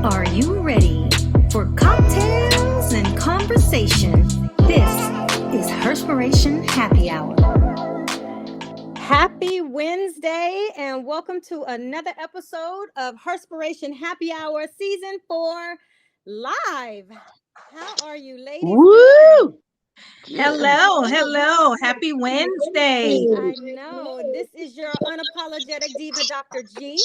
Are you ready for cocktails and conversation? This is Herspiration Happy Hour. Happy Wednesday and welcome to another episode of Herspiration Happy Hour Season 4 live. How are you ladies doing? Hello. Happy Wednesday. I know. This is your unapologetic diva, Dr. G.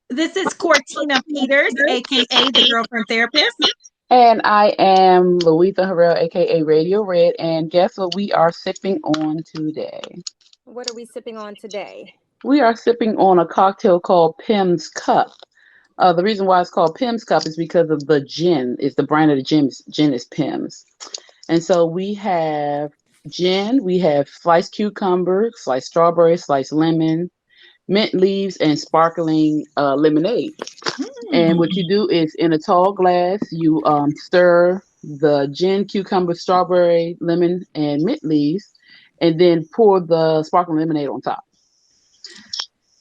This is Cortina Peters, aka the Girlfriend Therapist. And I am Louisa Harrell, aka Radio Red. And guess what we are sipping on today? What are we sipping on today? We are sipping on a cocktail called Pims Cup. The reason why it's called Pims Cup is because of the gin. It's the brand of the gin is Pims. And so we have gin, we have sliced cucumber, sliced strawberry, sliced lemon, mint leaves, and sparkling lemonade. And what you do is in a tall glass, you stir the gin, cucumber, strawberry, lemon, and mint leaves, and then pour the sparkling lemonade on top.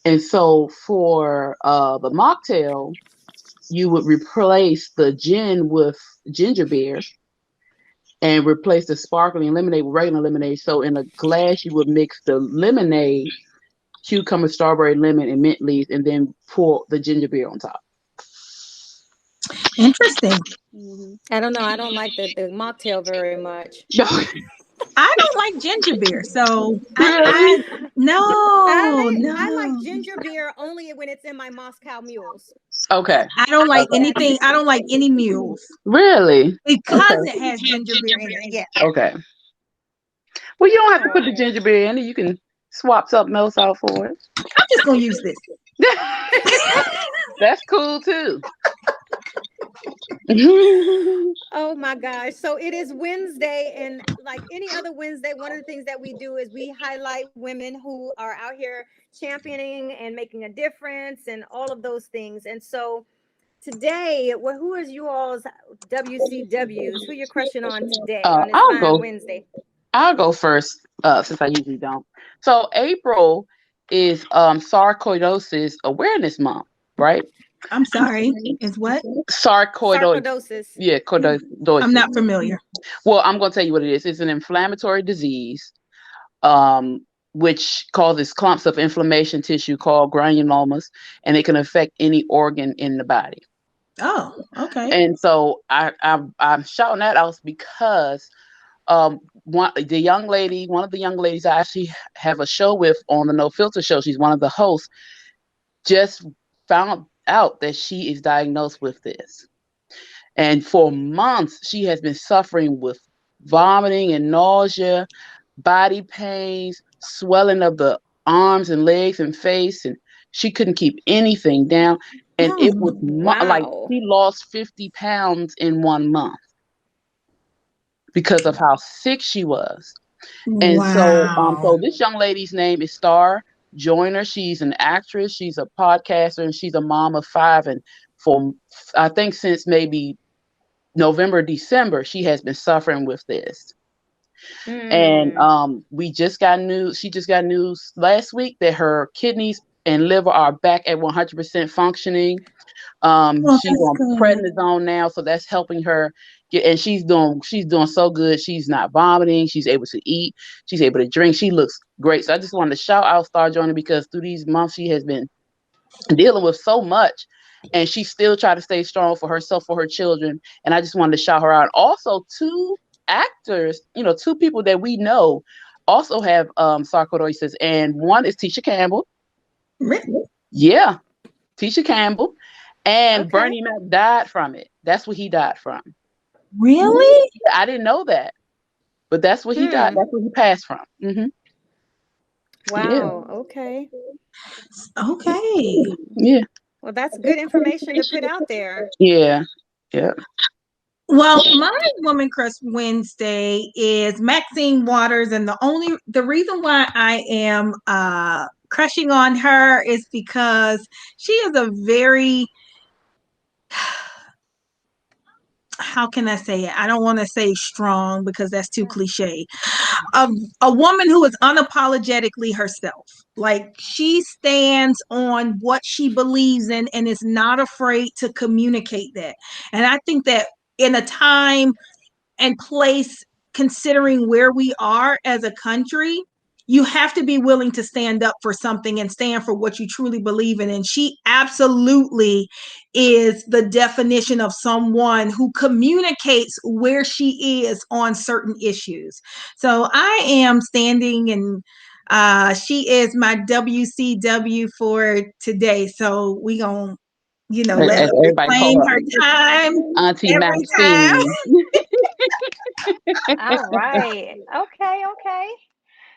And so for the mocktail, you would replace the gin with ginger beer and replace the sparkling lemonade with regular lemonade. So in a glass, you would mix the lemonade, cucumber, strawberry, lemon, and mint leaves, and then pour the ginger beer on top. Interesting. I don't know. I don't like the mocktail very much. I don't like ginger beer, so I I like ginger beer only when it's in my Moscow mules. Okay. I don't like anything. I don't like any mules. Really? Because it has ginger beer in it. Yeah. Okay. Well, you don't have to put the ginger beer in it. You can swap something else out for it. I'm just gonna use this. That's cool too. Oh my gosh. So it is Wednesday, and like any other Wednesday, one of the things that we do is we highlight women who are out here championing and making a difference and all of those things. And so today, who is you all's WCWs? Who you're crushing on today on this fine Wednesday? I'll go first since I usually don't. So April is Sarcoidosis Awareness Month, right? I'm sorry. Is what? Sarcoidosis. Yeah, cordosis. I'm not familiar. Well, I'm going to tell you what it is. It's an inflammatory disease, which causes clumps of inflammation tissue called granulomas, and it can affect any organ in the body. Oh, okay. And so I'm shouting that out because one of the young ladies I actually have a show with on the No Filter show, she's one of the hosts, just found out that she is diagnosed with this. And for months, she has been suffering with vomiting and nausea, body pains, swelling of the arms and legs and face, and she couldn't keep anything down. And it was like she lost 50 pounds in 1 month because of how sick she was. And so this young lady's name is Star Joyner. She's an actress, she's a podcaster, and she's a mom of 5. And for I think since maybe November, December, she has been suffering with this. And she just got news last week that her kidneys and liver are back at 100% functioning. She's on prednisone now, so that's helping her get, and she's doing so good. She's not vomiting, she's able to eat, she's able to drink, she looks great. So I just wanted to shout out Star Joyner because through these months she has been dealing with so much, and she still try to stay strong for herself, for her children. And I just wanted to shout her out. Also, 2 actors, 2 people that we know also have sarcoidosis, and one is Tisha Campbell. Really? Yeah, Tisha Campbell. And Bernie Mac died from it. That's what he died from. Really? I didn't know that, but that's what he died. That's what he passed from. Mm-hmm. Wow. Yeah. Okay. Yeah. Well, that's good information to put out there. Yeah. Yeah. Well, my Woman Crush Wednesday is Maxine Waters, and the reason why I am crushing on her is because she is a very, how can I say it? I don't want to say strong because that's too cliche. a woman who is unapologetically herself. Like, she stands on what she believes in and is not afraid to communicate that. And I think that in a time and place, considering where we are as a country, you have to be willing to stand up for something and stand for what you truly believe in. And she absolutely is the definition of someone who communicates where she is on certain issues. So I am standing, and she is my WCW for today. So we gonna, let As her everybody claim call her her time Auntie every time. Maxine. All right. Okay. Okay.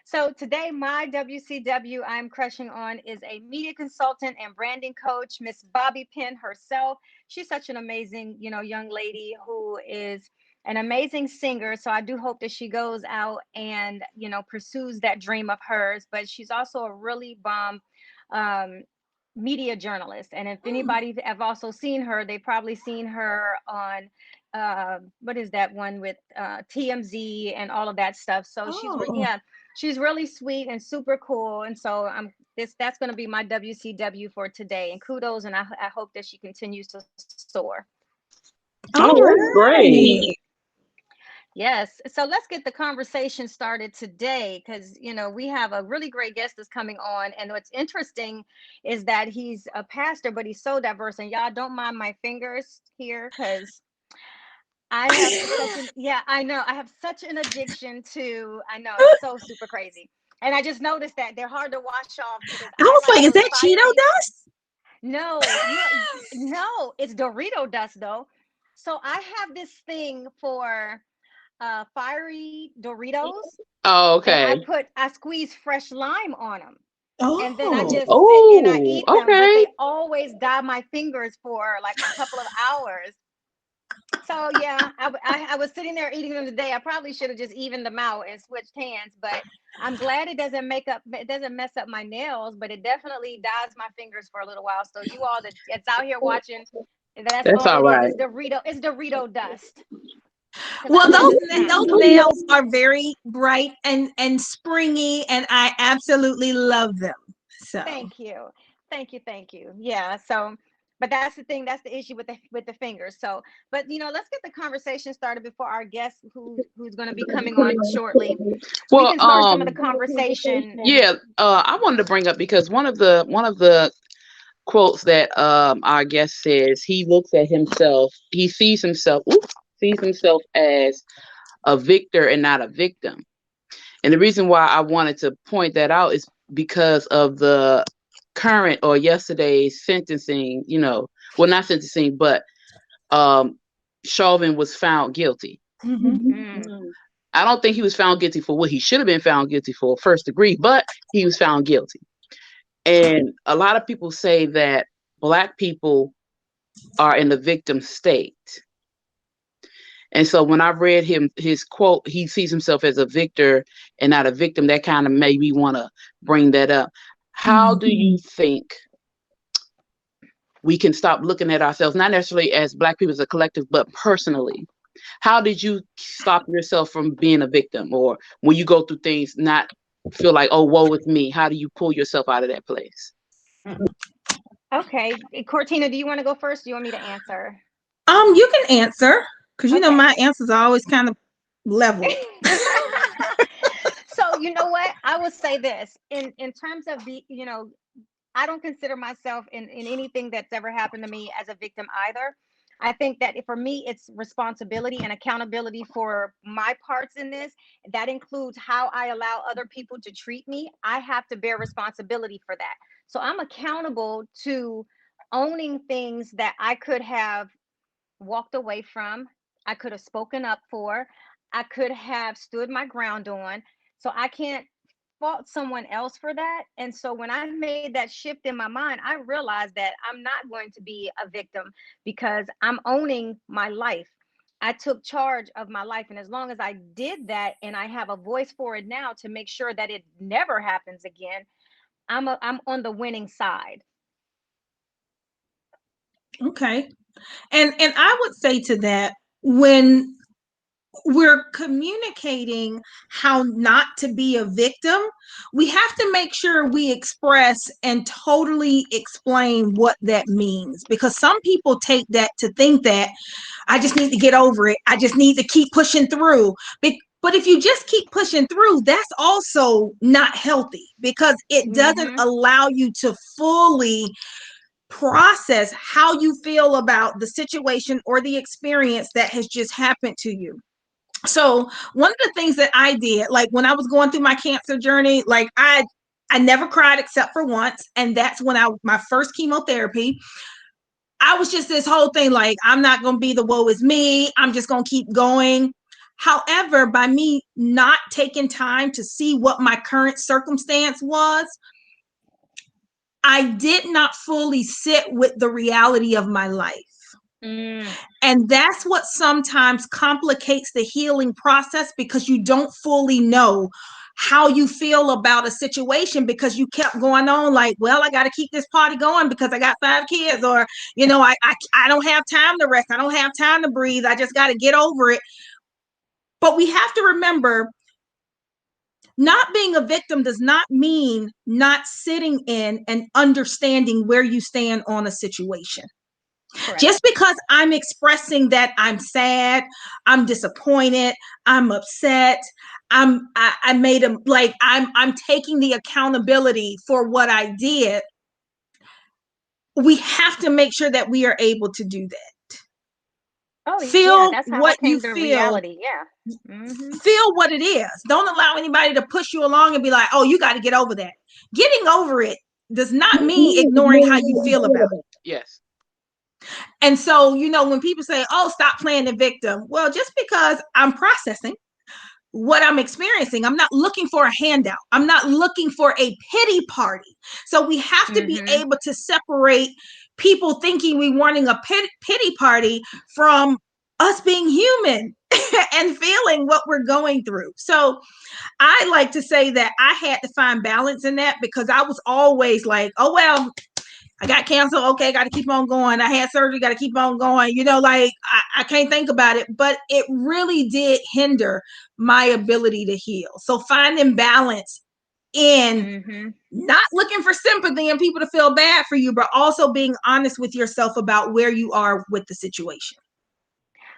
So today, my WCW I'm crushing on is a media consultant and branding coach, Miss Bobby Penn herself. She's such an amazing, young lady who is an amazing singer. So I do hope that she goes out and, pursues that dream of hers. But she's also a really bomb um, media journalist. And if anybody have also seen her, they've probably seen her on what is that one with TMZ and all of that stuff. So Oh. she's really sweet and super cool. And so that's going to be my WCW for today. And kudos, and I hope that she continues to soar. All Oh, that's great. right. Yes. So let's get the conversation started today, because, we have a really great guest that's coming on. And what's interesting is that he's a pastor, but he's so diverse. And y'all don't mind my fingers here, because I have I know, I have such an addiction to, I know it's so super crazy. And I just noticed that they're hard to wash off because I I was like like, is those that Cheeto fiery. dust? No, no, it's Dorito dust though. So I have this thing for fiery Doritos, Oh, and okay. I squeeze fresh lime on them. And then I Oh. just sit and I Oh, eat them, but okay. they always dye my fingers for like a couple of hours. So yeah, I was sitting there eating them today. I probably should have just evened them out and switched hands, but I'm glad it doesn't mess up my nails, but it definitely dyes my fingers for a little while. So you all that's out here watching, that's That's all all it is. right. It's Dorito dust. Because I Well, love those the smell. those nails are very bright and springy, and I absolutely love them. So, Thank you. Thank you. Thank you. Yeah. So, but that's the thing. That's the issue with the fingers. So, but let's get the conversation started before our guest, who's going to be coming on shortly. We Well, can start some of the conversation. yeah, I wanted to bring up because one of the quotes that our guest says, he looks at himself, he sees himself as a victor and not a victim. And the reason why I wanted to point that out is because of the current or yesterday's sentencing, well, not sentencing, but Chauvin was found guilty. Mm. I don't think he was found guilty for what he should have been found guilty for, first degree, but he was found guilty. And a lot of people say that Black people are in the victim state. And so when I read his quote, he sees himself as a victor and not a victim. That kind of made me want to bring that up. How do you think we can stop looking at ourselves, not necessarily as Black people as a collective, but personally? How did you stop yourself from being a victim, or when you go through things, not feel like, oh, woe with me? How do you pull yourself out of that place? Okay, Cortina, do you want to go first? Do you want me to answer? you can answer, because Okay. my answers are always kind of level. So you know what? I will say this in terms of I don't consider myself in anything that's ever happened to me as a victim either. I think that for me, it's responsibility and accountability for my parts in this. That includes how I allow other people to treat me. I have to bear responsibility for that. So I'm accountable to owning things that I could have walked away from, I could have spoken up for, I could have stood my ground on. So I can't fault someone else for that. And so when I made that shift in my mind, I realized that I'm not going to be a victim because I'm owning my life. I took charge of my life. And as long as I did that and I have a voice for it now to make sure that it never happens again, I'm on the winning side. Okay. And I would say to that, when we're communicating how not to be a victim, we have to make sure we express and totally explain what that means, because some people take that to think that I just need to get over it. I just need to keep pushing through. But if you just keep pushing through, that's also not healthy, because it doesn't allow you to fully process how you feel about the situation or the experience that has just happened to you. So one of the things that I did, like when I was going through my cancer journey, like I never cried except for once, and that's when my first chemotherapy. I was just this whole thing like, I'm not going to be the woe is me. I'm just going to keep going. However, by me not taking time to see what my current circumstance was, I did not fully sit with the reality of my life. And that's what sometimes complicates the healing process, because you don't fully know how you feel about a situation, because you kept going on like, well, I got to keep this party going because I got 5 kids, or, you know, I don't have time to rest. I don't have time to breathe. I just got to get over it. But we have to remember, not being a victim does not mean not sitting in and understanding where you stand on a situation. Correct. Just because I'm expressing that I'm sad, I'm disappointed, I'm upset, I made them like I'm taking the accountability for what I did. We have to make sure that we are able to do that. Oh, feel that's how what you feel. Reality. Yeah. Feel what it is. Don't allow anybody to push you along and be like, oh, you got to get over that. Getting over it does not mean ignoring how you feel about it. Yes. And so, you know, when people say, oh, stop playing the victim. Well, just because I'm processing what I'm experiencing, I'm not looking for a handout. I'm not looking for a pity party. So we have to be able to separate people thinking we wanting a pity party from us being human and feeling what we're going through. So I like to say that I had to find balance in that, because I was always like, oh, well, I got cancer. Okay, got to keep on going. I had surgery. Got to keep on going. You know, like I can't think about it. But it really did hinder my ability to heal. So finding balance in not looking for sympathy and people to feel bad for you, but also being honest with yourself about where you are with the situation.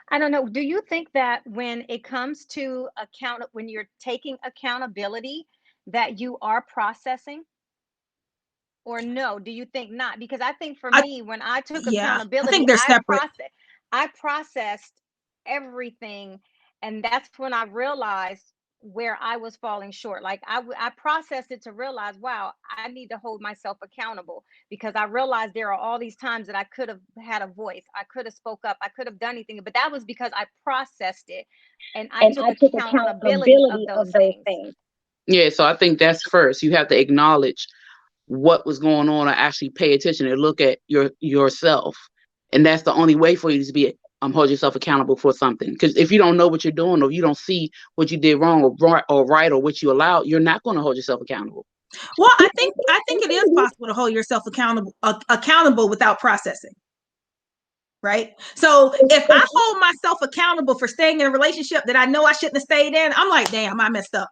I don't know. Do you think that when it comes to when you're taking accountability, that you are processing? Or no, do you think not? Because I think for me, when I took accountability, I think they're separate. I processed everything. And that's when I realized where I was falling short. Like I processed it to realize, wow, I need to hold myself accountable, because I realized there are all these times that I could have had a voice. I could have spoke up. I could have done anything, but that was because I processed it and I took accountability of those things. Yeah. So I think that's first. You have to acknowledge what was going on, or actually pay attention and look at yourself. And that's the only way for you to be hold yourself accountable for something. Because if you don't know what you're doing, or you don't see what you did wrong or right, or what you allowed, you're not going to hold yourself accountable. Well, I think it is possible to hold yourself accountable without processing. Right. So if I hold myself accountable for staying in a relationship that I know I shouldn't have stayed in, I'm like, damn, I messed up.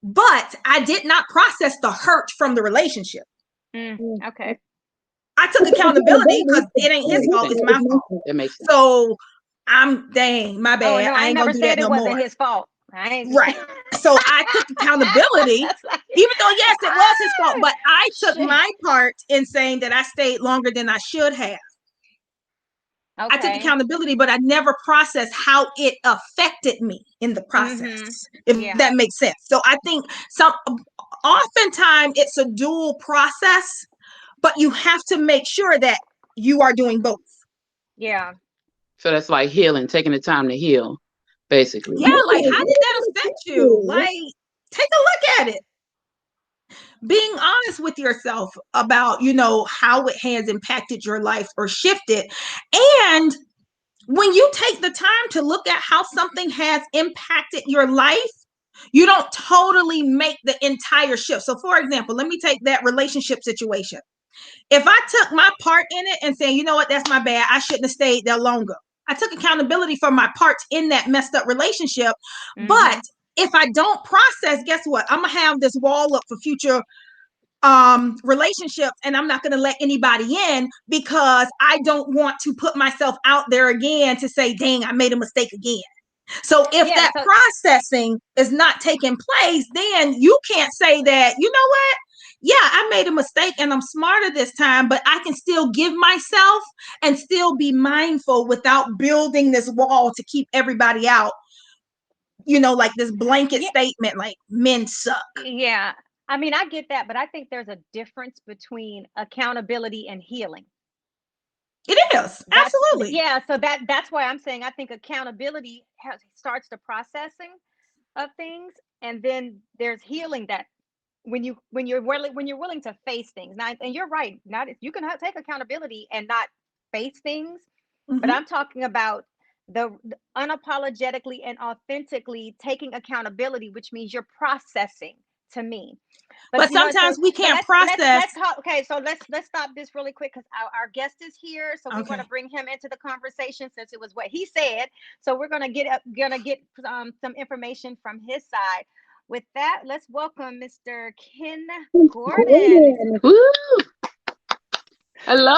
But I did not process the hurt from the relationship. Okay. I took accountability because it ain't his fault, it's my fault. That makes sense. So dang, my bad. Oh, no, I ain't gonna do that no more. It wasn't his fault. Right. So I took accountability, even though yes, it was his fault, but I took my part in saying that I stayed longer than I should have. Okay. I took accountability, but I never processed how it affected me in the process, if that makes sense. So I think oftentimes it's a dual process, but you have to make sure that you are doing both. Yeah. So that's like healing, taking the time to heal, basically. Yeah, like how did that affect you? Like, take a look at it. Being honest with yourself about, you know, how it has impacted your life or shifted. And when you take the time to look at how something has impacted your life, you don't totally make the entire shift. So for example, let me take that relationship situation. If I took my part in it and say, you know what, that's my bad, I shouldn't have stayed there longer. I took accountability for my parts in that messed up relationship. Mhm. But if I don't process, guess what? I'm gonna have this wall up for future relationships, and I'm not going to let anybody in because I don't want to put myself out there again to say, dang, I made a mistake again. So if Yeah, that so- processing is not taking place, then you can't say that, you know what? Yeah, I made a mistake and I'm smarter this time, but I can still give myself and still be mindful without building this wall to keep everybody out. You know, like this blanket Yeah. statement, like men suck. Yeah. I mean, I get that, but I think there's a difference between accountability and healing. It is. Absolutely. Yeah, so that's why I'm saying I think accountability starts the processing of things, and then there's healing that when you're willing to face things. Now, and you're right, not you can take accountability and not face things, but Mhm. I'm talking about the unapologetically and authentically taking accountability, which means you're processing to me. But You know, sometimes we can't let's process. talk. Okay, so let's stop this really quick because our guest is here, so we want Okay. to bring him into the conversation since it was what he said. So we're gonna get some information from his side. With that, let's welcome Mr. Ken Gordon. Woo! Hello.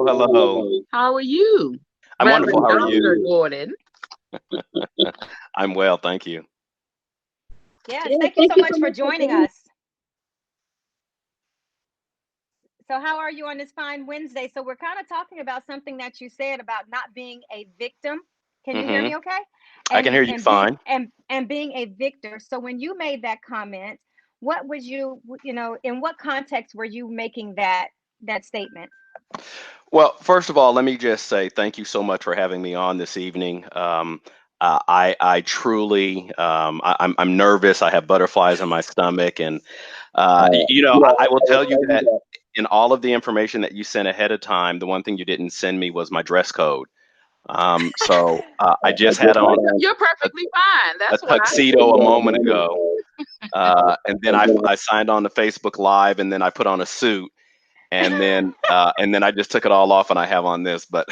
Hello. How are you? I'm wonderful. How are Elder you? Gordon. I'm well, thank you. Yes, thank you so much for joining us. So how are you on this fine Wednesday? So we're kind of talking about something that you said about not being a victim. Can you hear me okay? I can hear you fine. And being a victor. So when you made that comment, what would you know, in what context were you making that statement? Well, first of all, let me just say thank you so much for having me on this evening. I truly, I'm nervous. I have butterflies in my stomach, and I will tell you that in all of the information that you sent ahead of time, the one thing you didn't send me was my dress code. So I just had on You're perfectly fine. a That's why. tuxedo a moment ago, and then I signed on to Facebook Live, and then I put on a suit. And then I just took it all off, and I have on this. But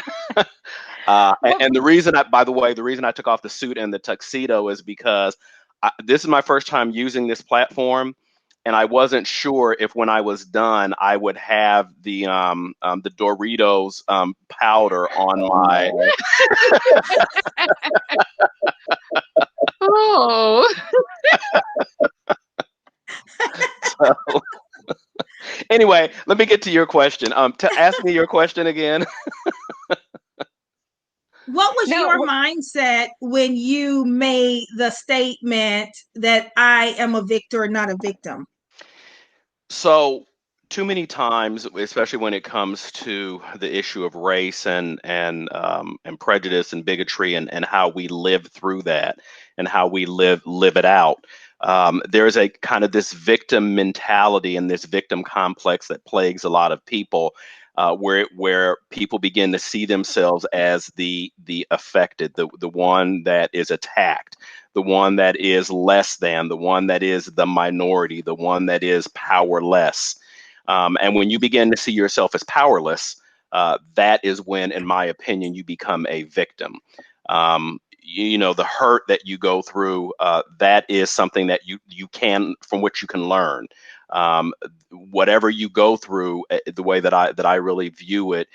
and the reason by the way, the reason I took off the suit and the tuxedo is because this is my first time using this platform, and I wasn't sure if when I was done I would have the Doritos powder on my. Oh. So, anyway, let me get to your question. To ask me your question again. What was your mindset when you made the statement that I am a victor, not a victim? So too many times, especially when it comes to the issue of race and prejudice and bigotry and how we live through that and how we live it out. There's a kind of this victim mentality and this victim complex that plagues a lot of people, where people begin to see themselves as the affected, the one that is attacked, the one that is less than, the one that is the minority, the one that is powerless. And when you begin to see yourself as powerless, that is when, in my opinion, you become a victim. The hurt that you go through, that is something that you can, from which you can learn. Whatever you go through, the way that I really view it,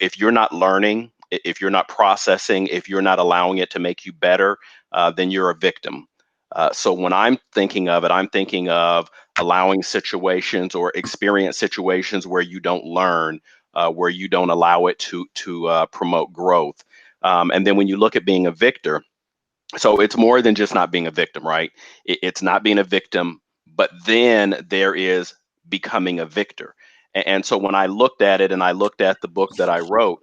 if you're not learning, if you're not processing, if you're not allowing it to make you better, then you're a victim. So when I'm thinking of it, I'm thinking of allowing situations or experience situations where you don't learn, where you don't allow it to promote growth. And then when you look at being a victor, so it's more than just not being a victim, right? It's not being a victim, but then there is becoming a victor. And so when I looked at it and I looked at the book that I wrote,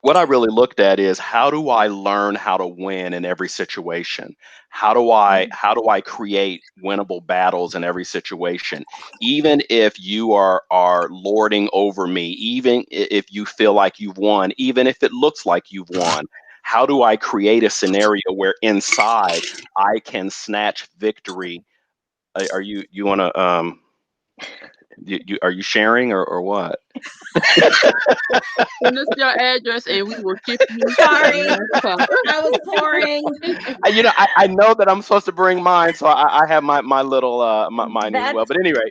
what I really looked at is, how do I learn how to win in every situation? How do I create winnable battles in every situation? Even if you are lording over me, even if you feel like you've won, even if it looks like you've won, how do I create a scenario where inside I can snatch victory? You want to Are you sharing or what? Send us your address and we will ship you. Sorry, I was pouring. I know that I'm supposed to bring mine, so I have my little mine as well. That's But anyway,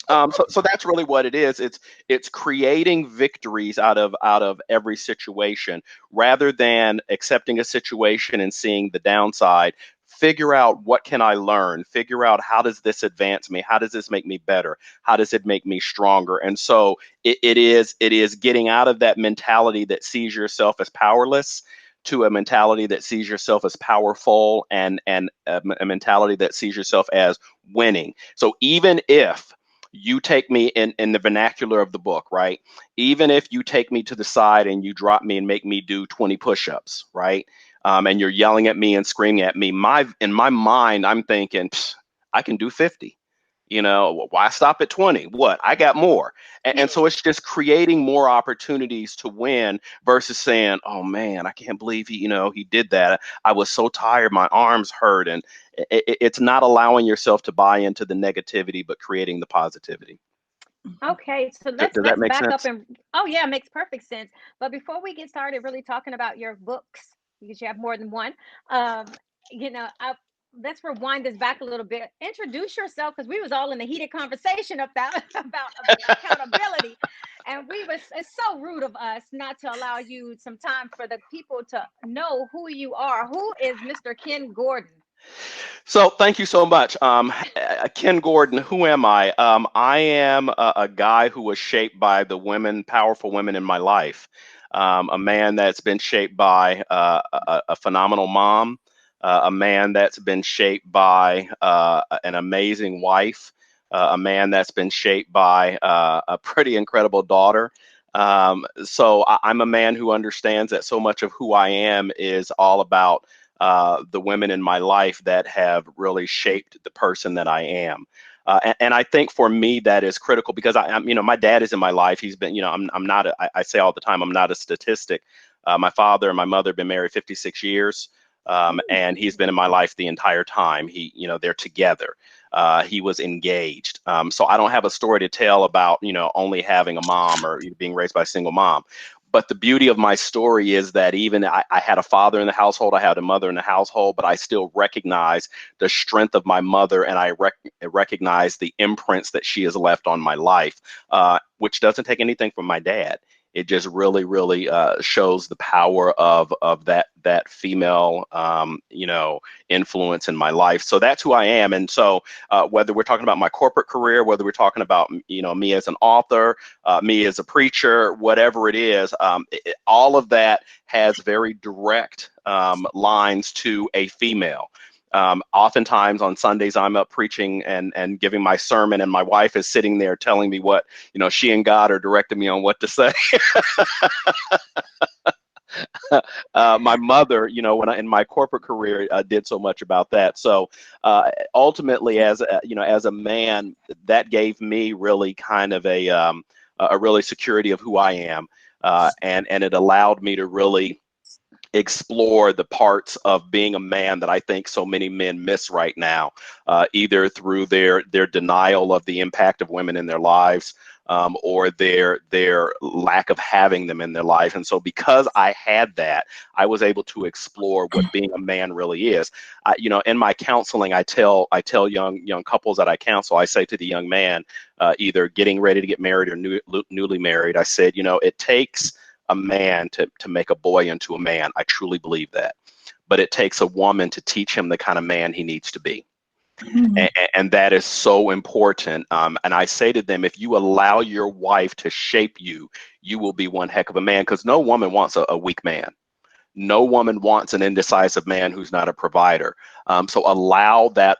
so that's really what it is. It's creating victories out of every situation rather than accepting a situation and seeing the downside. Figure out what can I learn, figure out how does this advance me, how does this make me better, how does it make me stronger. And so it is getting out of that mentality that sees yourself as powerless to a mentality that sees yourself as powerful, and a mentality that sees yourself as winning. So even if you take me in the vernacular of the book, right? Even if you take me to the side and you drop me and make me do 20 push-ups, right? And you're yelling at me and screaming at me, in my mind, I'm thinking, I can do 50. Why stop at 20? What? I got more. And so it's just creating more opportunities to win versus saying, oh man, I can't believe he did that. I was so tired, my arms hurt. And it's not allowing yourself to buy into the negativity, but creating the positivity. okay. So Does that let's make back up sense? and oh yeah, it makes perfect sense. But before we get started really talking about your books, because you have more than one, um, let's rewind this back a little bit. Introduce yourself because we was all in a heated conversation about about accountability, and it's so rude of us not to allow you some time for the people to know who you are. Who is Mr. Ken Gordon? So thank you so much. Ken Gordon, who am I? I am a guy who was shaped by the powerful women in my life. A man that's been shaped by a phenomenal mom, a man that's been shaped by an amazing wife, a man that's been shaped by a pretty incredible daughter. So I'm a man who understands that so much of who I am is all about the women in my life that have really shaped the person that I am. And I think for me that is critical because my dad is in my life. He's been, I'm not, I say all the time, I'm not a statistic. My father and my mother have been married 56 years. And he's been in my life the entire time. They're together. He was engaged. So I don't have a story to tell about, only having a mom or being raised by a single mom. But the beauty of my story is that even I had a father in the household, I had a mother in the household, but I still recognize the strength of my mother, and I recognize the imprints that she has left on my life, which doesn't take anything from my dad. It just really, really shows the power of that female, influence in my life. So that's who I am. And so whether we're talking about my corporate career, whether we're talking about me as an author, me as a preacher, whatever it is, all of that has very direct lines to a female. Oftentimes on Sundays, I'm up preaching and giving my sermon, and my wife is sitting there telling me what, she and God are directing me on what to say. My mother, when in my corporate career, did so much about that. So ultimately, as a man, that gave me really kind of a really security of who I am, and it allowed me to really explore the parts of being a man that I think so many men miss right now, either through their denial of the impact of women in their lives, or their lack of having them in their life. And so because I had that, I was able to explore what being a man really is. In my counseling, I tell young couples that I counsel, I say to the young man, either getting ready to get married or newly married, I said, it takes a man to make a boy into a man. I truly believe that. But it takes a woman to teach him the kind of man he needs to be. Mm-hmm. And that is so important. And I say to them, if you allow your wife to shape you, you will be one heck of a man, because no woman wants a weak man. No woman wants an indecisive man who's not a provider. So allow that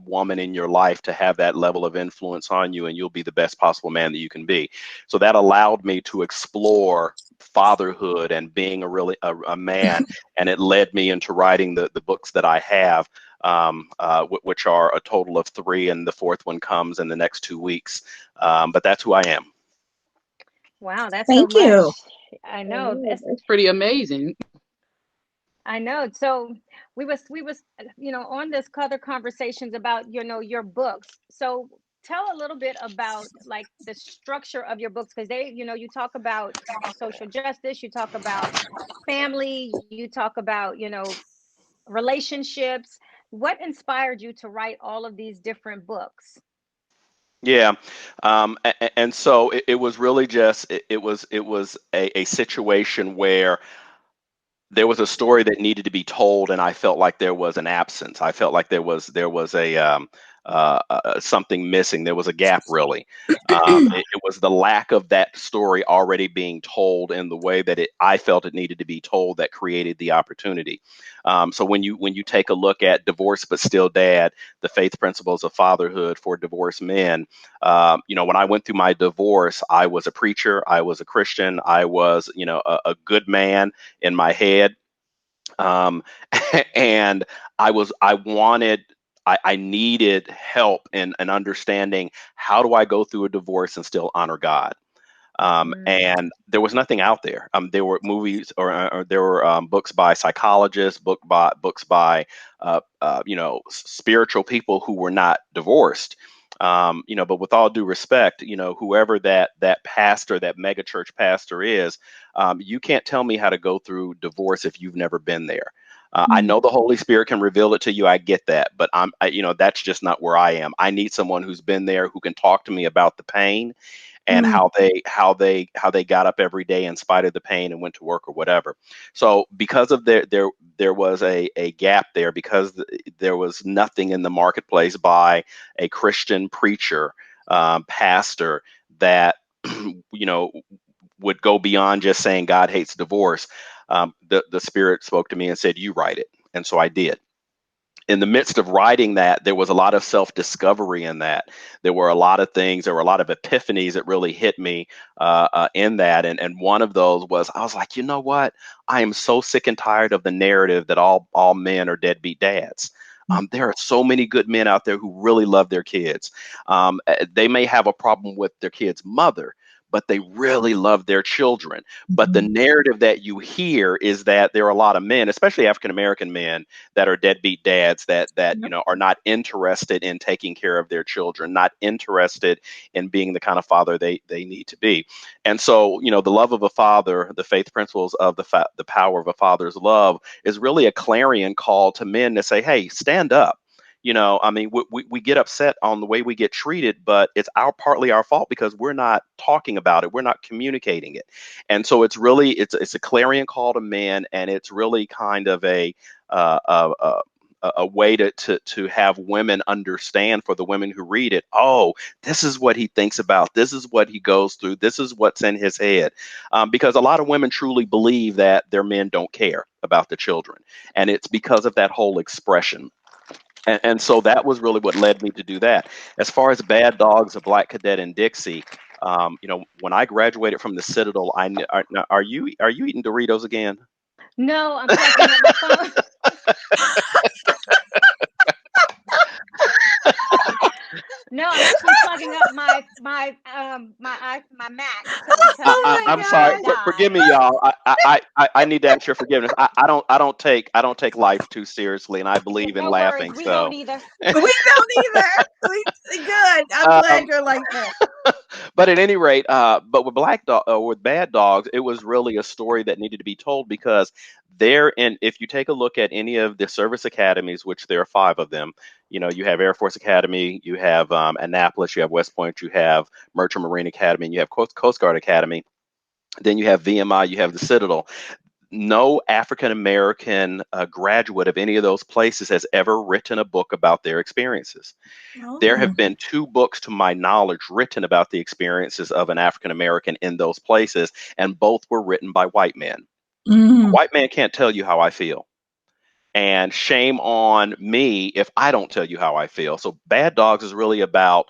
woman in your life to have that level of influence on you, and you'll be the best possible man that you can be. So that allowed me to explore fatherhood and being a man, and it led me into writing the books that I have, which are a total of 3, and the 4th one comes in the next 2 weeks. But that's who I am. Wow, that's so Thank you. much. I know. That's pretty amazing. I know. So we was on this other conversations about your books. So tell a little bit about like the structure of your books, because they, you talk about social justice, you talk about family, you talk about, relationships. What inspired you to write all of these different books? Yeah, and so it was really just it was a situation where there was a story that needed to be told, and I felt like there was an absence. I felt like there was a something missing. There was a gap, really. It was the lack of that story already being told in the way that I felt it needed to be told that created the opportunity. So when you take a look at Divorced but Still Dad, the faith principles of fatherhood for divorced men, when I went through my divorce, I was a preacher, I was a Christian, I was a good man in my head, um, and I needed help in understanding how do I go through a divorce and still honor God. Mm. And there was nothing out there. There were movies, or there were books by psychologists, books by spiritual people who were not divorced. But with all due respect, whoever that pastor, that mega church pastor is, you can't tell me how to go through divorce if you've never been there. I know the Holy Spirit can reveal it to you. I get that, but that's just not where I am. I need someone who's been there, who can talk to me about the pain and how they got up every day in spite of the pain and went to work or whatever. So because of there was a gap there, because there was nothing in the marketplace by a Christian preacher, pastor, that would go beyond just saying God hates divorce. The Spirit spoke to me and said, "You write it," and so I did. In the midst of writing that, there was a lot of self-discovery in that. There were a lot of things, there were a lot of epiphanies that really hit me in that. And one of those was, I was like, you know what? I am so sick and tired of the narrative that all men are deadbeat dads. There are so many good men out there who really love their kids. They may have a problem with their kid's mother, but they really love their children. But the narrative that you hear is that there are a lot of men, especially African American men, that are deadbeat dads, that are not interested in taking care of their children, not interested in being the kind of father they need to be. And so, the love of a father, the faith principles of the power of a father's love, is really a clarion call to men to say, hey, stand up. I mean, we get upset on the way we get treated, but it's partly our fault because we're not talking about it. We're not communicating it. And so it's a clarion call to men, and it's really kind of a way to have women understand, for the women who read it, oh, this is what he thinks about, this is what he goes through, this is what's in his head. Because a lot of women truly believe that their men don't care about the children. And it's because of that whole expression. And so that was really what led me to do that. As far as Bad Dogs, A Black Cadet in Dixie, when I graduated from the Citadel, are you eating Doritos again? No, I'm plugging up my phone. No, I'm actually plugging up my Mac because I'm my sorry. iPad died. Forgive me, y'all. I need to ask your forgiveness. I don't take life too seriously, and I Yeah, believe in no worries. laughing. We don't So, either. We don't either. Good. I'm glad um, you're like that. but at any rate, but with Bad Dogs, it was really a story that needed to be told, because if you take a look at any of the service academies, which there are 5 of them, you have Air Force Academy, you have Annapolis, you have West Point, you have Merchant Marine Academy, and you have Coast Guard Academy. Then you have VMI, you have the Citadel. No African American graduate of any of those places has ever written a book about their experiences. There Oh. have been 2 books, to my knowledge, written about the experiences of an African American in those places, and both were written by white men. A Mm. white man can't tell you how I feel. And shame on me if I don't tell you how I feel. So Bad Dogs is really about,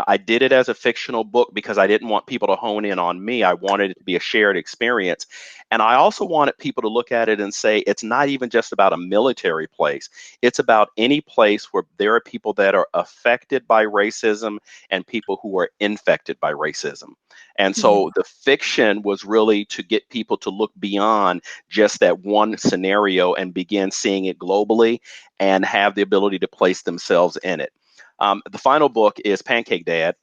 I did it as a fictional book because I didn't want people to hone in on me. I wanted it to be a shared experience. And I also wanted people to look at it and say, it's not even just about a military place. It's about any place where there are people that are affected by racism and people who are infected by racism. And so the fiction was really to get people to look beyond just that one scenario and begin seeing it globally and have the ability to place themselves in it. The final book is Pancake Dad,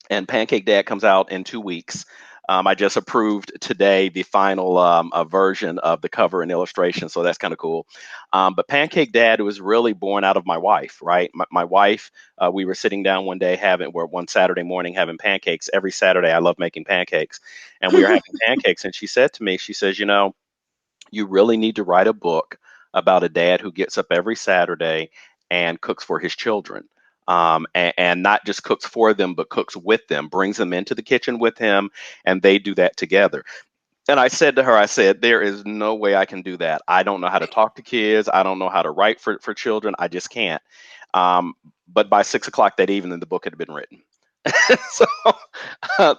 and Pancake Dad comes out in 2 weeks. I just approved today the final version of the cover and illustration, so that's kind of cool. But Pancake Dad was really born out of my wife, right? My wife, we were sitting down one day one Saturday morning having pancakes. Every Saturday, I love making pancakes, and we were having pancakes, and she said to me, she says, you really need to write a book about a dad who gets up every Saturday and cooks for his children. And not just cooks for them, but cooks with them, brings them into the kitchen with him, and they do that together. And I said to her, I said, there is no way I can do that. I don't know how to talk to kids. I don't know how to write for children. I just can't. But by 6 o'clock that evening, the book had been written. so,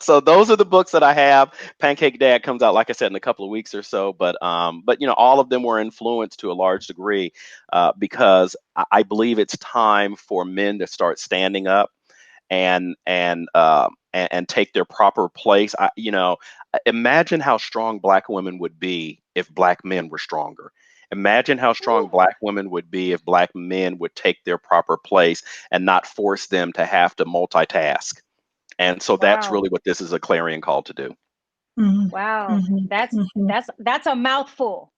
so those are the books that I have. Pancake Dad comes out, like I said, in a couple of weeks or so. But all of them were influenced to a large degree because I believe it's time for men to start standing up and take their proper place. Imagine how strong Black women would be if Black men were stronger. Imagine how strong Black women would be if Black men would take their proper place and not force them to have to multitask. And so that's really what this is a clarion call to do. Mhm. Wow, Mhm. Mhm. that's a mouthful.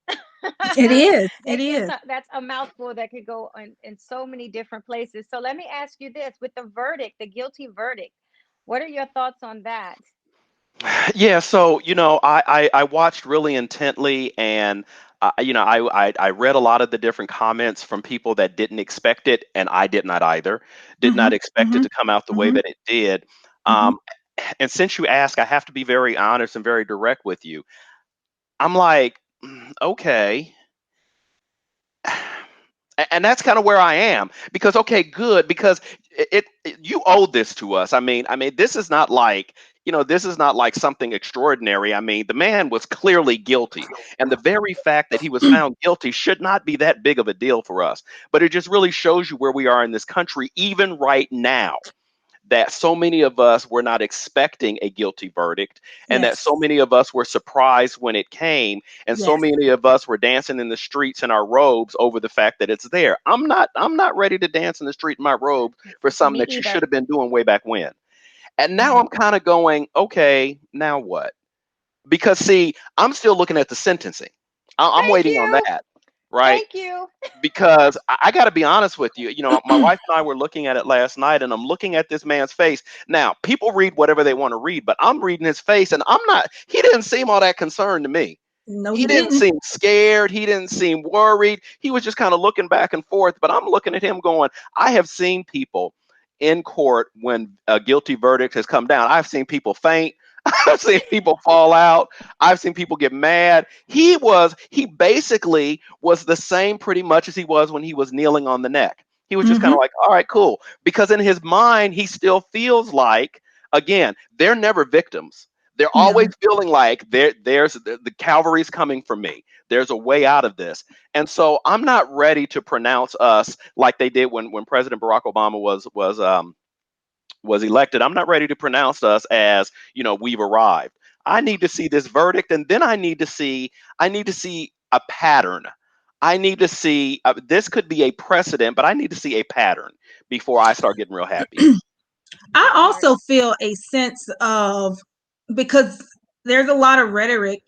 It is. It is. That's a mouthful that could go in so many different places. So let me ask you this: with the verdict, the guilty verdict, what are your thoughts on that? Yeah, so I watched really intently, and I read a lot of the different comments from people that didn't expect it, and I did not either. Did not Mhm. expect it Mhm. to come out the way Mhm. that it did. Mhm. Um, and since you ask, I have to be very honest and very direct with you. I'm like, okay. And that's kind of where I am because okay, good, because you owe this to us. I mean, this is not like this is not like something extraordinary. I mean, the man was clearly guilty, and the very fact that he was found guilty should not be that big of a deal for us. But it just really shows you where we are in this country, even right now, that so many of us were not expecting a guilty verdict, and that Yes. so many of us were surprised when it came, and so Yes. many of us were dancing in the streets in our robes over the fact that it's there. I'm not ready to dance in the street in my robe for something Me that you should either. have been doing way back when. And now Mhm. I'm kind of going, okay, now what? Because see, I'm still looking at the sentencing. I'm Thank waiting on you. that, right? Thank you. Because I got to be honest with you. My wife and I were looking at it last night, and I'm looking at this man's face. Now, people read whatever they want to read, but I'm reading his face, and he didn't seem all that concerned to me. No, He he didn't didn't. seem scared. He didn't seem worried. He was just kind of looking back and forth, but I'm looking at him going, I have seen people in court when a guilty verdict has come down. I've seen people faint. I've seen people fall out. I've seen people get mad. He basically was the same pretty much as he was when he was kneeling on the neck. He was just kind Mhm. of like, all right, cool. Because in his mind, he still feels like, again, they're never victims. They're always No. feeling like there's the Calvary's coming for me. There's a way out of this. And so I'm not ready to pronounce us like they did when President Barack Obama was elected. I'm not ready to pronounce us as, we've arrived. I need to see this verdict, and then I need to see a pattern. I need to see this could be a precedent, but I need to see a pattern before I start getting real happy. I That part. also feel a sense of, because there's a lot of rhetoric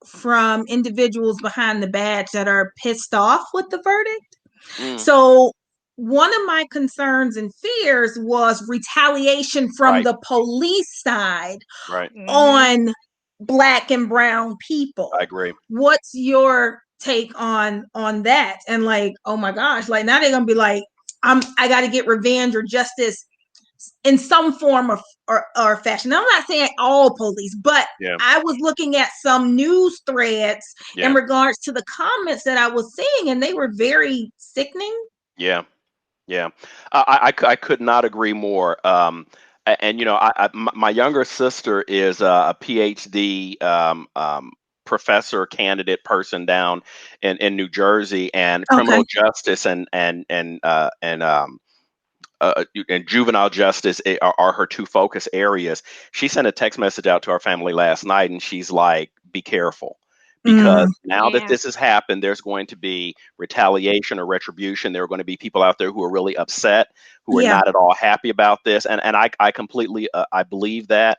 from individuals behind the badge that are pissed off with the verdict. Mm, So one of my concerns and fears was retaliation from right, the police side right. Mm-hmm. on Black and brown people. I agree. What's your take on that? And like, oh my gosh, like now they're gonna be like, I got to get revenge or justice in some form or fashion. Now, I'm not saying all police, but Yeah, I was looking at some news threads in yeah, regards to the comments that I was seeing, and they were very sickening. yeah, yeah. I could not agree more. And my younger sister is a PhD professor candidate person down in New Jersey, and Okay. criminal justice and juvenile justice are her two focus areas. She sent a text message out to our family last night, and she's like, "Be careful." because now that Yeah. this has happened, there's going to be retaliation or retribution. There are going to be people out there who are really upset, who are Yeah. not at all happy about this. And I completely, I believe that.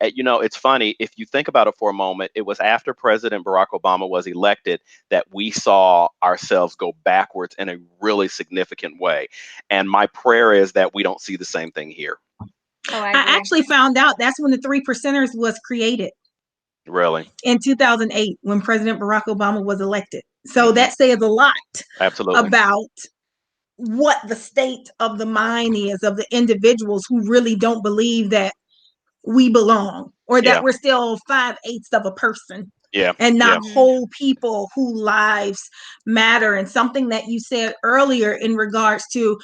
It's funny, if you think about it for a moment, it was after President Barack Obama was elected that we saw ourselves go backwards in a really significant way. And my prayer is that we don't see the same thing here. Oh, I I agree. actually found out that's when the 3%ers was created. Really? In 2008, when President Barack Obama was elected. So Mm-hmm. that says a lot Absolutely. about what the state of the mind is of the individuals who really don't believe that we belong, or that Yeah. we're still 5/8 of a person, Yeah. and not Yeah. whole people whose lives matter. And something that you said earlier in regards to,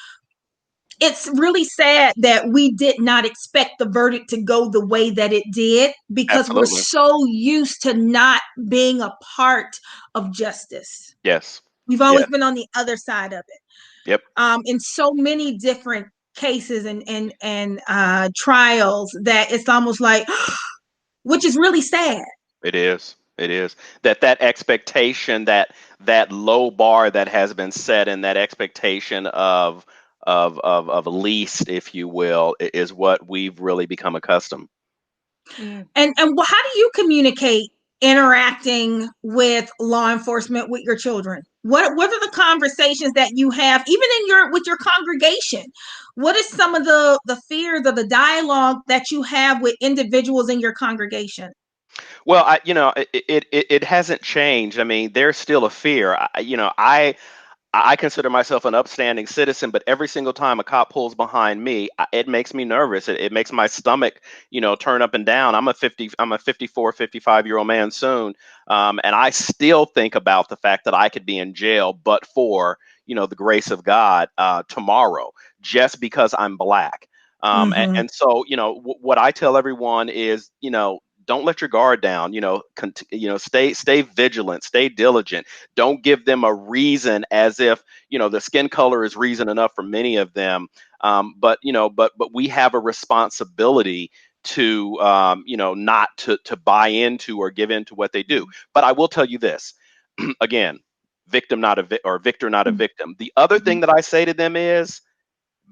it's really sad that we did not expect the verdict to go the way that it did, because we're Absolutely. so used to not being a part of justice. Yes. We've always Yes. been on the other side of it. Yep. In so many different cases and trials, that it's almost like, which is really sad. It is. It is that expectation, that low bar that has been set, and that expectation of least, if you will, is what we've really become accustomed. Mm. And how do you communicate interacting with law enforcement with your children? What are the conversations that you have, even with your congregation? What is some of the fears of the dialogue that you have with individuals in your congregation? Well, it hasn't changed. I mean, there's still a fear. I consider myself an upstanding citizen, but every single time a cop pulls behind me, it makes me nervous. It makes my stomach, turn up and down. I'm a 54, 55-year-old man soon. And I still think about the fact that I could be in jail, but for, the grace of God, tomorrow, just because I'm Black. And so, what I tell everyone is, don't let your guard down. Stay vigilant, stay diligent. Don't give them a reason, as if the skin color is reason enough for many of them. But we have a responsibility to not to buy into or give in to what they do. But I will tell you this again: victim not a or victor not a victim. The other thing that I say to them is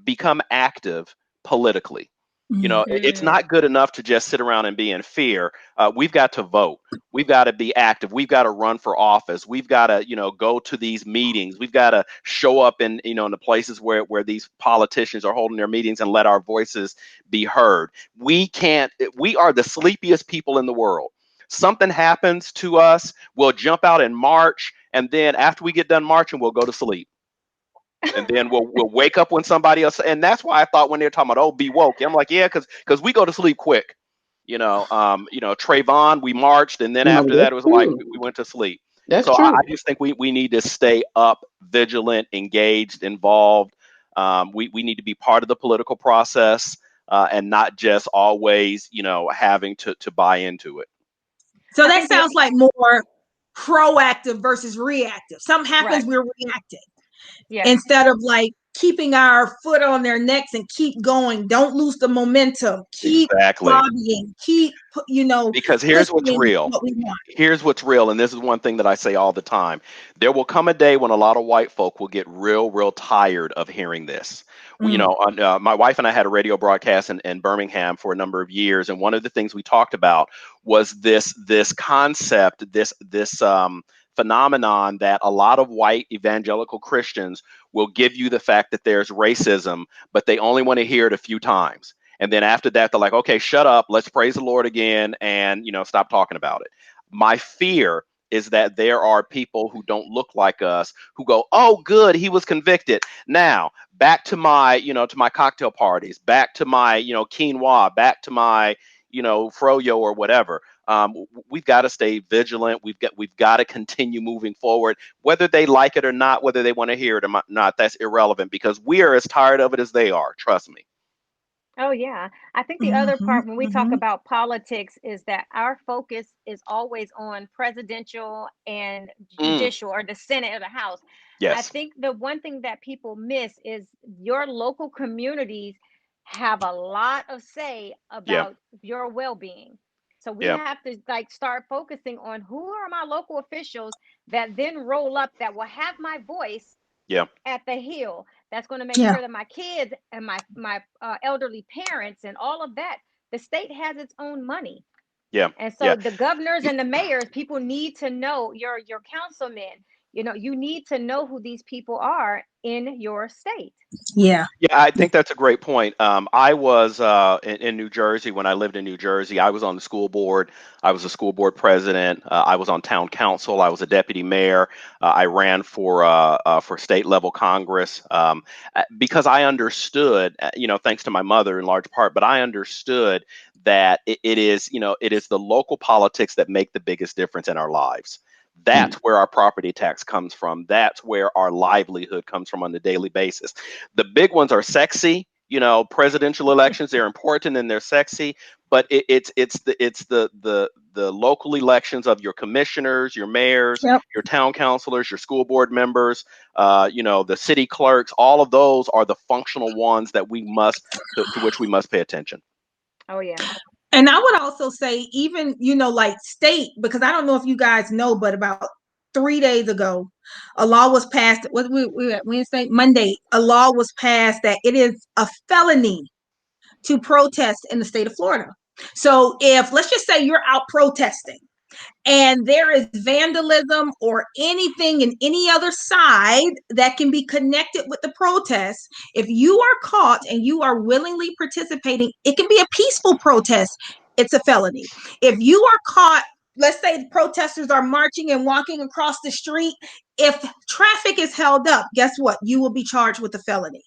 become active politically. It's not good enough to just sit around and be in fear. We've got to vote. We've got to be active. We've got to run for office. We've got to, go to these meetings. We've got to show up in the places where these politicians are holding their meetings, and let our voices be heard. We are the sleepiest people in the world. Something happens to us, we'll jump out and march, and then after we get done marching, we'll go to sleep. And then we'll wake up when somebody else. And that's why I thought when they're talking about, oh, be woke, I'm like, yeah, because we go to sleep quick. Trayvon, we marched, and then after that it was like we went to sleep. That's So true. I just think we need to stay up, vigilant, engaged, involved. We need to be part of the political process, and not just always having to buy into it. So I that think the sounds like more proactive versus reactive. Something happens, Right. we're reacting. Yes. Instead of like keeping our foot on their necks and keep going. Don't lose the momentum. Keep Exactly. lobbying. Keep Because here's what's pushing real. what we want. Here's what's real, and this is one thing that I say all the time. There will come a day when a lot of white folk will get real tired of hearing this. My wife and I had a radio broadcast in Birmingham for a number of years, and one of the things we talked about was this concept, this phenomenon that a lot of white evangelical Christians will give you the fact that there's racism, but they only want to hear it a few times. And then after that, they're like, okay, shut up. Let's praise the Lord again, and stop talking about it. My fear is that there are people who don't look like us who go, oh, good, he was convicted. Now back to my, to my cocktail parties, back to my, quinoa, back to my, froyo or whatever. We've got to stay vigilant. We've got to continue moving forward, whether they like it or not, whether they want to hear it or not. That's irrelevant, because we are as tired of it as they are. Trust me. Oh, yeah. I think the other part when we talk about politics is that our focus is always on presidential and judicial, or the Senate or the House. I Yes. think the one thing that people miss is your local communities have a lot of say Yeah. about your well-being. So we Yeah. have to like start focusing on who are my local officials that then roll up that will have my voice Yeah. at the Hill. That's going to make Yeah. sure that my kids and my elderly parents and all of that, the state has its own money. Yeah. And Yeah. so the governors and the mayors, people need to know your councilmen. You need to know who these people are in your state. Yeah. Yeah, I think that's a great point. I was in New Jersey when I lived in New Jersey. I was on the school board. I was a school board president. I was on town council. I was a deputy mayor. I ran for state level Congress because I understood, thanks to my mother in large part, but I understood that it is the local politics that make the biggest difference in our lives. That's where our property tax comes from. That's where our livelihood comes from on a daily basis. The big ones are sexy. Presidential elections, they're important and they're sexy, but it's the local elections of your commissioners, your mayors, Yep. your town councilors, your school board members, the city clerks. All of those are the functional ones that to which we must pay attention. Oh yeah. And I would also say, even, like state, because I don't know if you guys know, but about 3 days ago, a law was passed. What we at Wednesday, Monday, a law was passed that it is a felony to protest in the state of Florida. So if, let's just say, you're out protesting and there is vandalism or anything in any other side that can be connected with the protest, if you are caught and you are willingly participating, it can be a peaceful protest, it's a felony. If you are caught, let's say the protesters are marching and walking across the street, if traffic is held up, guess what? You will be charged with a felony.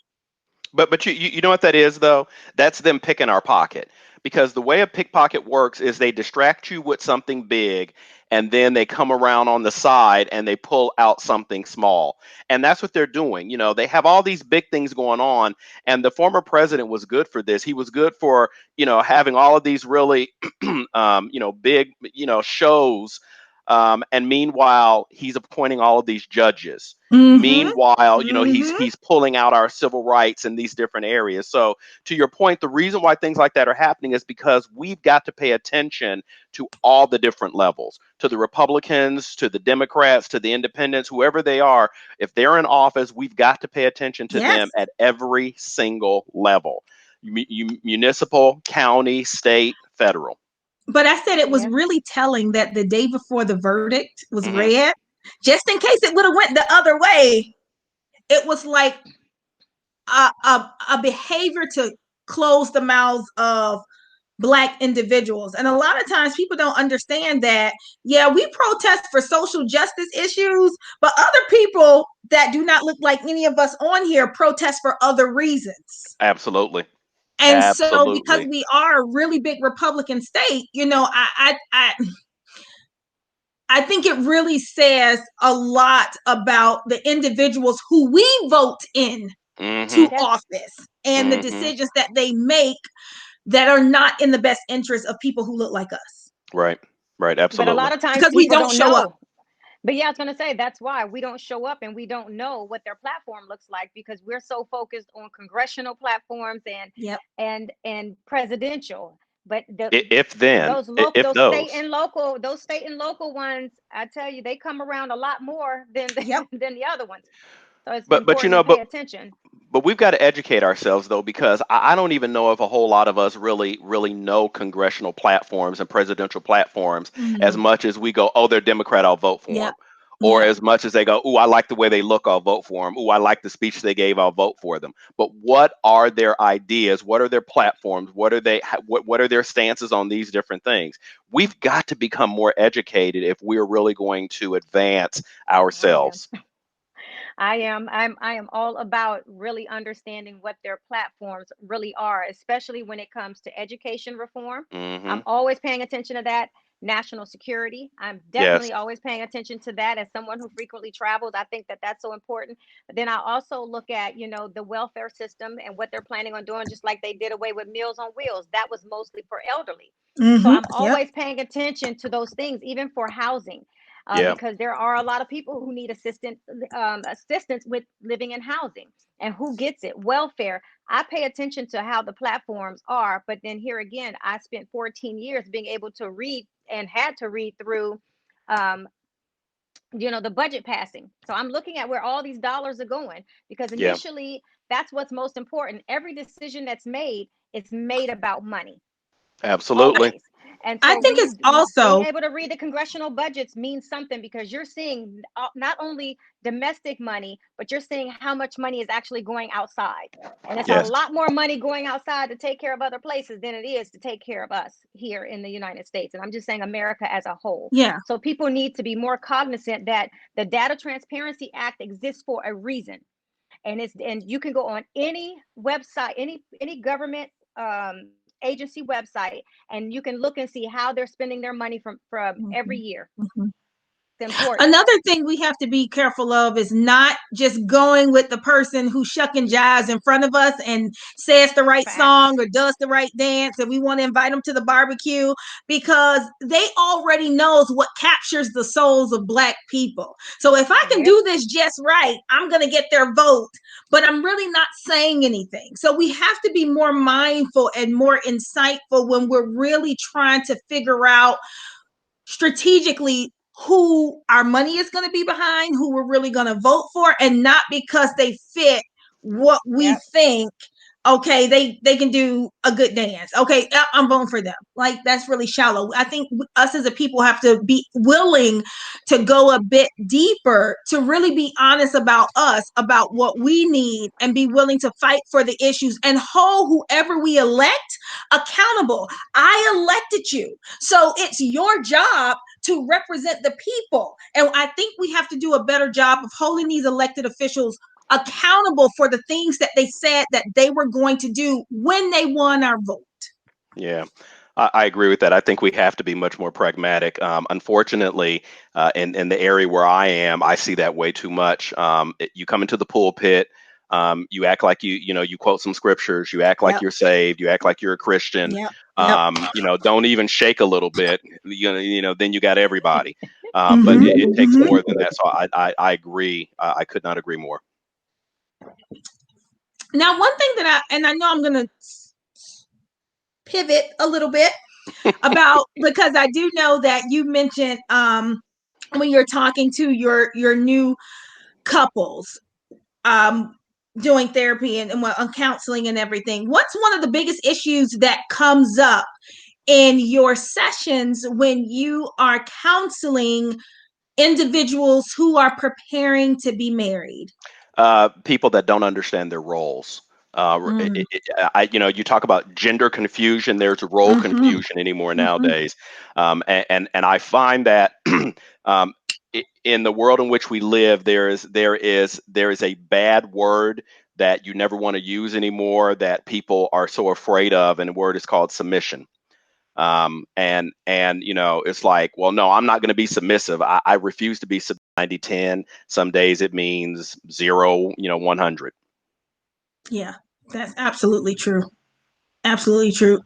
But you know what that is though? That's them picking our pocket. Because the way a pickpocket works is they distract you with something big and then they come around on the side and they pull out something small. And that's what they're doing. They have all these big things going on, and the former president was good for this. He was good for, having all of these really big, shows. And meanwhile, he's appointing all of these judges. Mm-hmm. Meanwhile, Mm-hmm. he's pulling out our civil rights in these different areas. So, to your point, the reason why things like that are happening is because we've got to pay attention to all the different levels, to the Republicans, to the Democrats, to the independents, whoever they are. If they're in office, we've got to pay attention to Yes. them at every single level: municipal, county, state, federal. But I said it was Yep. really telling that the day before the verdict was Mhm. read, just in case it would have went the other way, it was like a behavior to close the mouths of Black individuals. And a lot of times people don't understand that, yeah, we protest for social justice issues, but other people that do not look like any of us on here protest for other reasons. Absolutely. And so because Absolutely. we are a really big Republican state, I think it really says a lot about the individuals who we vote in to Mhm. Yes. office and the Mhm. decisions that they make that are not in the best interest of people who look like us. Right. Right. But a Absolutely. lot of times Because we people don't don't show up. know. But yeah, I was going to say that's why we don't show up and we don't know what their platform looks like because we're so focused on congressional platforms Yep. and presidential. But If then, if those. those state and local ones, I tell you, they come around a lot more than Yep. than the other ones. So it's But important to pay but attention. we've got to educate ourselves though, because I don't even know if a whole lot of us really know congressional platforms and presidential platforms as Mm-hmm. much as we go, oh, they're Democrat, I'll vote for Yep. them. Or Yep. as much as they go, oh, I like the way they look, I'll vote for them. Oh, I like the speech they gave, I'll vote for them. But what are their ideas? What are their platforms? What are what are their stances on these different things? We've got to become more educated if we're really going to advance I am. ourselves. I am all about really understanding what their platforms really are, especially when it comes to education reform. I'm Hmm. always paying attention to that. National security. I'm Yes. definitely always paying attention to that as someone who frequently travels. I think that that's so important. But then I also look at, the welfare system and what they're planning on doing, just like they did away with Meals on Wheels. That was mostly for elderly. So Mm-hmm. I'm Yep. always paying attention to those things, even for housing. Yeah. because there are a lot of people who need assistance with living in housing. And who gets it? Welfare. I pay attention to how the platforms are, but then here again, I spent 14 years being able to read and had to read through um, the budget passing. So I'm looking at where all these dollars are going, because Yeah. initially that's what's most important. Every decision that's made is made about money, Absolutely. always. And I so think it's being also, able to read the congressional budgets means something, because you're seeing not only domestic money, but you're seeing how much money is actually going outside. And it's a Yes. lot more money going outside to take care of other places than it is to take care of us here in the United States. And I'm just saying America as a whole. yeah. So people need to be more cognizant that the Data Transparency Act exists for a reason. And you can go on any website, any government agency website, and you can look and see how they're spending their money from every year. Mhm. It's important. Another thing we have to be careful of is not just going with the person who shuck and jives in front of us and says the right song or does the right dance, and we want to invite them to the barbecue, because they already knows what captures the souls of Black people. So if I can do this just right, I'm going to get their vote, but I'm really not saying anything. So we have to be more mindful and more insightful when we're really trying to figure out strategically who our money is going to be behind, who we're really going to vote for, and not because they fit what we think. Okay, they can do a good dance. Okay, I'm voting for them. Like, that's really shallow. I think us as a people have to be willing to go a bit deeper, to really be honest about us, about what we need, and be willing to fight for the issues and hold whoever we elect accountable. I elected you, so it's your job to represent the people. And I think we have to do a better job of holding these elected officials accountable for the things that they said that they were going to do when they won our vote. Yeah, I agree with that. I think we have to be much more pragmatic. Unfortunately, in the area where I am, I see that way too much. You come into the pulpit, you act like you quote some scriptures, you act like you're saved, you act like you're a Christian. Don't even shake a little bit. Then you got everybody. But it takes more than that. So I agree. I could not agree more. Now, one thing that I know I'm going to pivot a little bit about, because I do know that you mentioned when you're talking to your new couples, doing therapy and counseling and everything, what's one of the biggest issues that comes up in your sessions when you are counseling individuals who are preparing to be married? People that don't understand their roles. You talk about gender confusion. There's role confusion anymore nowadays, and I find that in the world in which we live, there is a bad word that you never want to use anymore, that people are so afraid of, and the word is called submission. And it's like, well, no, I'm not going to be submissive. I refuse to be 90-10. Some days it means 0, 100. Yeah, that's absolutely true. Absolutely true.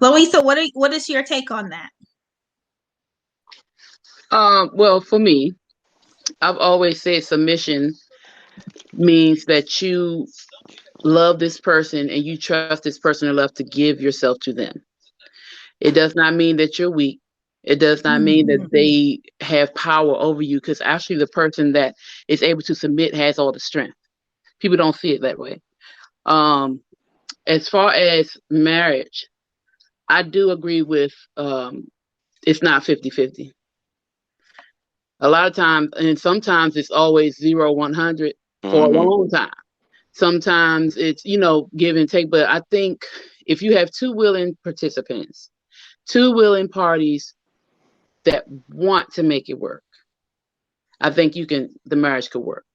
Louisa, what is your take on that? Well, for me, I've always said submission means that you love this person and you trust this person enough to give yourself to them. It does not mean that you're weak. It does not mean that they have power over you, because actually the person that is able to submit has all the strength. People don't see it that way. As far as marriage, I do agree with it's not 50-50. A lot of times, and sometimes it's always 0-100 for a long time. Sometimes it's, give and take. But I think if you have two willing participants, two willing parties that want to make it work, I think the marriage could work.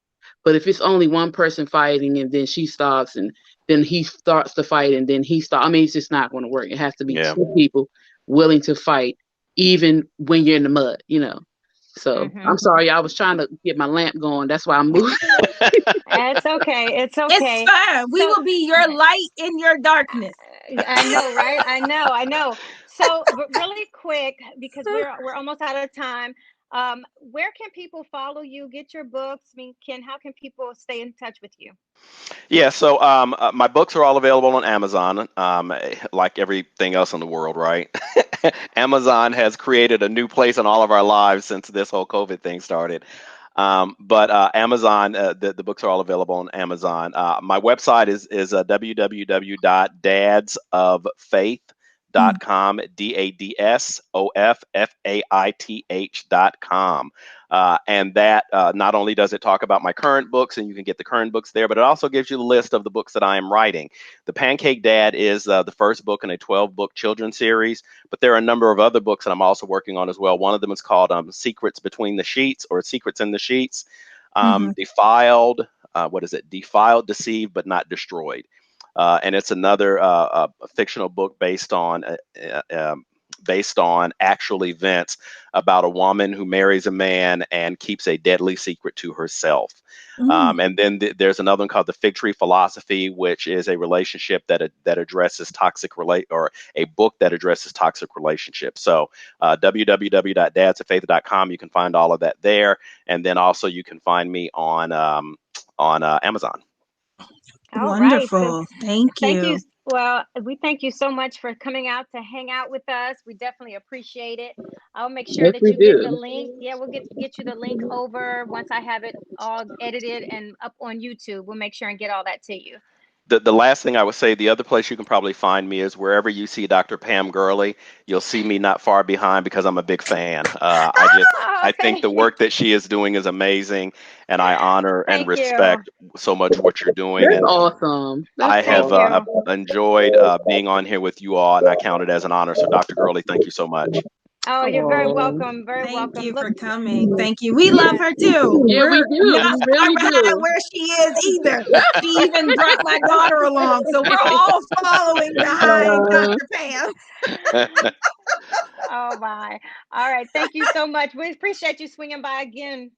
But if it's only one person fighting and then she stops and then he starts to fight and then he stops, it's just not going to work. It has to be two people willing to fight, even when you're in the mud, So I'm sorry, I was trying to get my lamp going. That's why I'm moving. It's okay. It's okay. It's fine. We will be your light in your darkness. I know, right? I know. So really quick, because we're almost out of time. Where can people follow you, get your books? I mean, how can people stay in touch with you? Yeah, so my books are all available on Amazon, like everything else in the world, right? Amazon has created a new place in all of our lives since this whole COVID thing started. But Amazon, the books are all available on Amazon. My website is www.dadsoffaith.com, dadsoffaith.com. And that not only does it talk about my current books, and you can get the current books there, but it also gives you the list of the books that I am writing. The Pancake Dad is the first book in a 12-book children's series, but there are a number of other books that I'm also working on as well. One of them is called Secrets Between the Sheets, or Secrets in the Sheets. Defiled, what is it? Defiled, Deceived, but Not Destroyed. And it's another fictional book based on actual events about a woman who marries a man and keeps a deadly secret to herself. And then there's another one called The Fig Tree Philosophy, which is a relationship that addresses or a book that addresses toxic relationships. So www.dadsoffaith.com, you can find all of that there. And then also you can find me on Amazon. Wonderful. Thank you. Well, we thank you so much for coming out to hang out with us. We definitely appreciate it. I'll make sure that you get the link. Yeah, we'll get you the link over once I have it all edited and up on YouTube. We'll make sure and get all that to you. The last thing I would say, the other place you can probably find me is wherever you see Dr. Pam Gurley. You'll see me not far behind because I'm a big fan. I think the work that she is doing is amazing, and I honor and respect so much what you're doing. That's and awesome. I have enjoyed being on here with you all, and I count it as an honor. So, Dr. Gurley, thank you so much. Oh, you're very welcome. Very welcome. Thank you for coming. Thank you. We love her too. Yeah, we do. Not We really far behind where she is either. She even brought my daughter along. So we're all following behind Dr. Pam. Oh my. All right. Thank you so much. We appreciate you swinging by again.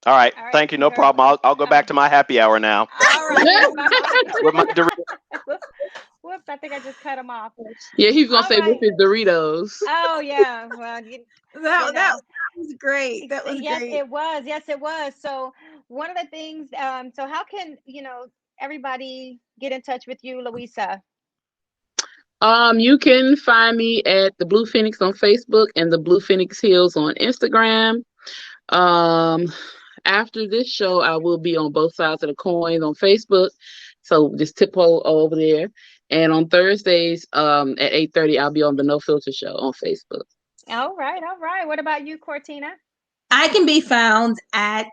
All right. Thank you. No problem. I'll go back to my happy hour now. All right. With my Whoops, I think I just cut him off. Yeah, he's going to say with his Doritos. Oh, yeah. Well, that was great. That was great. Yes, it was. Yes, it was. So one of the things, so how can, everybody get in touch with you, Louisa? You can find me at the Blue Phoenix on Facebook and the Blue Phoenix Hills on Instagram. After this show, I will be on both sides of the coin on Facebook. So just tip over there. And on Thursdays at 8:30, I'll be on the No Filter Show on Facebook. All right. What about you, Cortina? I can be found at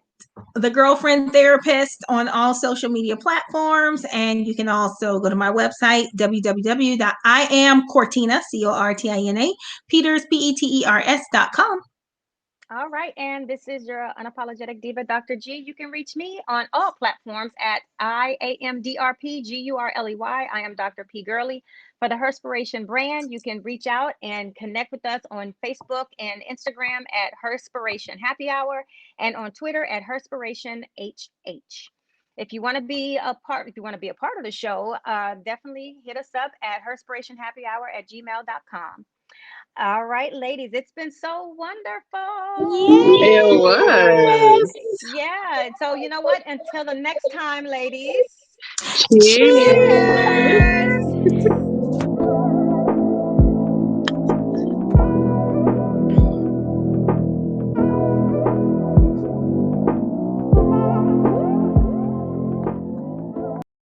The Girlfriend Therapist on all social media platforms. And you can also go to my website, www.iamcortina, CORTINA, Peters, PETERS.com. All right. And this is your unapologetic diva, Dr. G. You can reach me on all platforms at IAMDRPGURLEY. I am Dr. P. Gurley. For the Herspiration brand, you can reach out and connect with us on Facebook and Instagram at Herspiration Happy Hour and on Twitter at Herspiration HH. If you want to be a part of the show, definitely hit us up at herspirationhappyhour@gmail.com. All right, ladies, it's been so wonderful. It was. Yeah. So you know what? Until the next time, ladies. Cheers.